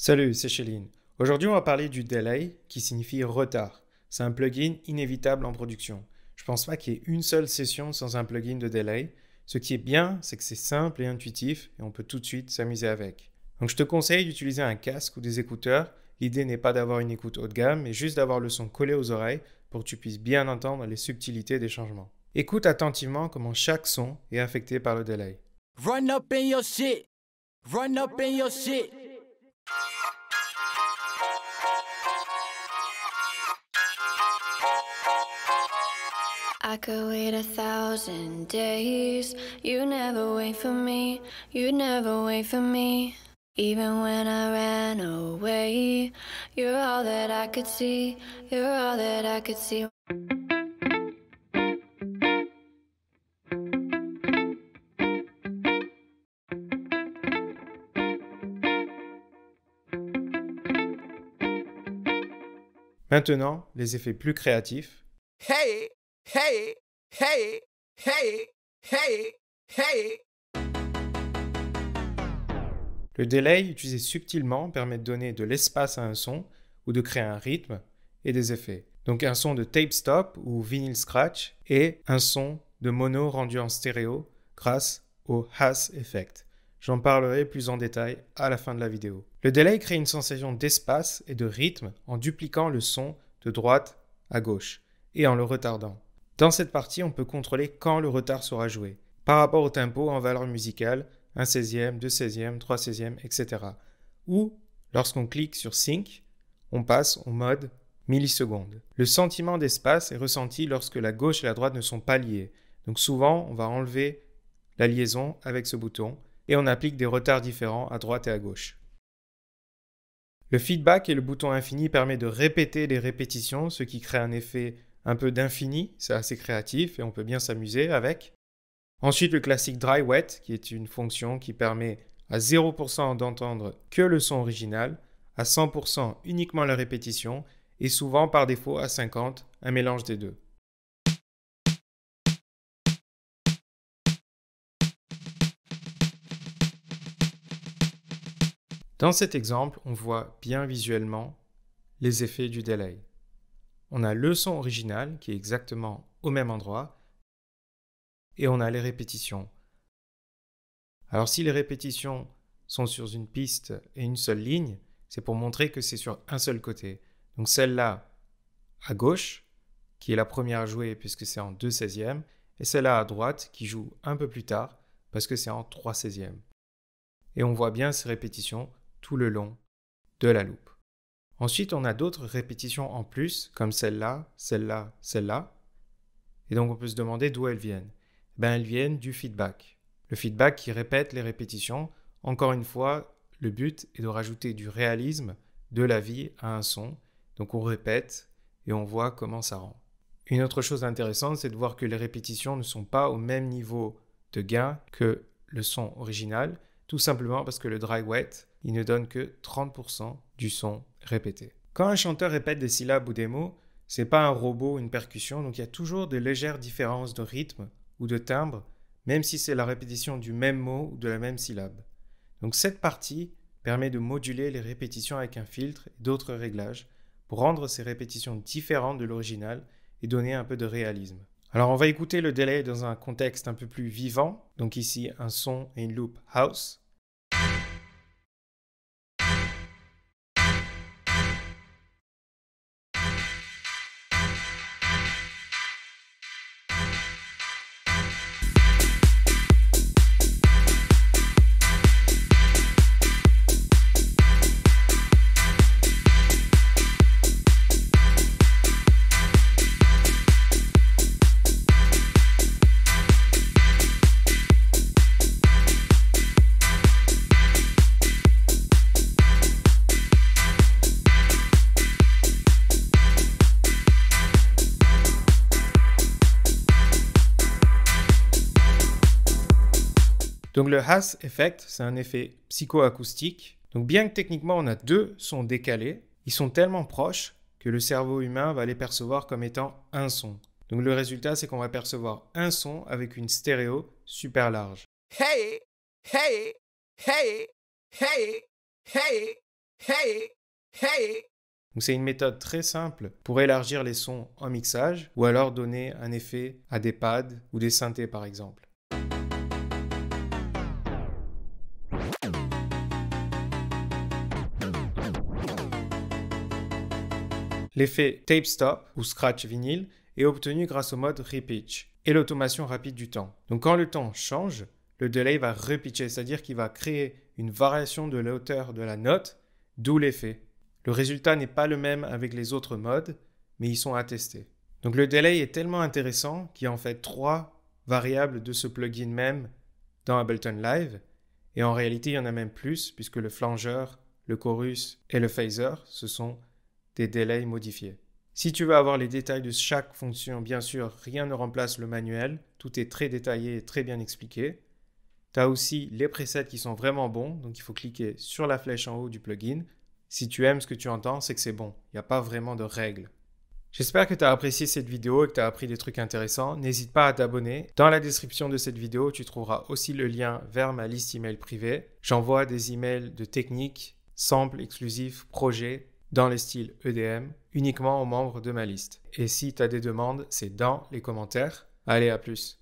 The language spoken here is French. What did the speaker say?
Salut, c'est Chéline. Aujourd'hui, on va parler du delay, qui signifie retard. C'est un plugin inévitable en production. Je pense pas qu'il y ait une seule session sans un plugin de delay. Ce qui est bien, c'est que c'est simple et intuitif et on peut tout de suite s'amuser avec. Donc je te conseille d'utiliser un casque ou des écouteurs. L'idée n'est pas d'avoir une écoute haut de gamme, mais juste d'avoir le son collé aux oreilles pour que tu puisses bien entendre les subtilités des changements. Écoute attentivement comment chaque son est affecté par le delay. Run up in your shit. Run up in your shit. I could wait 1,000 days. You never wait for me. You never wait for me. Even when I ran away, you're all that I could see. You're all that I could see. Maintenant, les effets plus créatifs. Hey, hey, hey, hey, hey, hey. Le delay, utilisé subtilement, permet de donner de l'espace à un son ou de créer un rythme et des effets. Donc un son de tape stop ou vinyl scratch et un son de mono rendu en stéréo grâce au Haas Effect. J'en parlerai plus en détail à la fin de la vidéo. Le delay crée une sensation d'espace et de rythme en dupliquant le son de droite à gauche et en le retardant. Dans cette partie, on peut contrôler quand le retard sera joué, par rapport au tempo en valeur musicale, 1 16e, 2 16e, 3 16e, etc. Ou, lorsqu'on clique sur Sync, on passe au mode millisecondes. Le sentiment d'espace est ressenti lorsque la gauche et la droite ne sont pas liées. Donc souvent, on va enlever la liaison avec ce bouton et on applique des retards différents à droite et à gauche. Le feedback et le bouton infini permet de répéter les répétitions, ce qui crée un effet un peu d'infini, c'est assez créatif et on peut bien s'amuser avec. Ensuite, le classique dry wet, qui est une fonction qui permet à 0% d'entendre que le son original, à 100% uniquement la répétition et souvent par défaut à 50%, un mélange des deux. Dans cet exemple, on voit bien visuellement les effets du delay. On a le son original qui est exactement au même endroit et on a les répétitions. Alors si les répétitions sont sur une piste et une seule ligne, c'est pour montrer que c'est sur un seul côté. Donc celle-là à gauche, qui est la première à jouer puisque c'est en 2 16e, et celle-là à droite qui joue un peu plus tard parce que c'est en 3 16e. Et on voit bien ces répétitions tout le long de la loupe. Ensuite, on a d'autres répétitions en plus, comme celle-là, celle-là, celle-là. Et donc, on peut se demander d'où elles viennent. Elles viennent du feedback. Le feedback qui répète les répétitions. Encore une fois, le but est de rajouter du réalisme, de la vie à un son. Donc, on répète et on voit comment ça rend. Une autre chose intéressante, c'est de voir que les répétitions ne sont pas au même niveau de gain que le son original, tout simplement parce que le dry wet, il ne donne que 30% du son répété. Quand un chanteur répète des syllabes ou des mots, c'est pas un robot ou une percussion, donc il y a toujours de légères différences de rythme ou de timbre, même si c'est la répétition du même mot ou de la même syllabe. Donc cette partie permet de moduler les répétitions avec un filtre et d'autres réglages pour rendre ces répétitions différentes de l'original et donner un peu de réalisme. Alors on va écouter le delay dans un contexte un peu plus vivant, donc ici un son et une loop house. Donc le Haas Effect, c'est un effet psychoacoustique. Donc bien que techniquement on a deux sons décalés, ils sont tellement proches que le cerveau humain va les percevoir comme étant un son. Donc le résultat, c'est qu'on va percevoir un son avec une stéréo super large. Hey, hey, hey, hey, hey, Hey, hey. Donc c'est une méthode très simple pour élargir les sons en mixage ou alors donner un effet à des pads ou des synthés par exemple. L'effet tape stop ou scratch vinyle est obtenu grâce au mode repitch et l'automation rapide du temps. Donc quand le temps change, le delay va repitcher, c'est-à-dire qu'il va créer une variation de la hauteur de la note, d'où l'effet. Le résultat n'est pas le même avec les autres modes, mais ils sont attestés. Donc le delay est tellement intéressant qu'il y a en fait 3 variables de ce plugin même dans Ableton Live, et en réalité il y en a même plus, puisque le flanger, le chorus et le phaser, ce sont des delays modifiés. Si tu veux avoir les détails de chaque fonction, bien sûr, rien ne remplace le manuel, tout est très détaillé et très bien expliqué. Tu as aussi les presets qui sont vraiment bons, donc il faut cliquer sur la flèche en haut du plugin. Si tu aimes ce que tu entends, c'est que c'est bon, il n'y a pas vraiment de règles. J'espère que tu as apprécié cette vidéo et que tu as appris des trucs intéressants. N'hésite pas à t'abonner. Dans la description de cette vidéo, tu trouveras aussi le lien vers ma liste email privée. J'envoie des emails de techniques, samples exclusifs, projets, dans les styles EDM, uniquement aux membres de ma liste. Et si tu as des demandes, c'est dans les commentaires. Allez, à plus!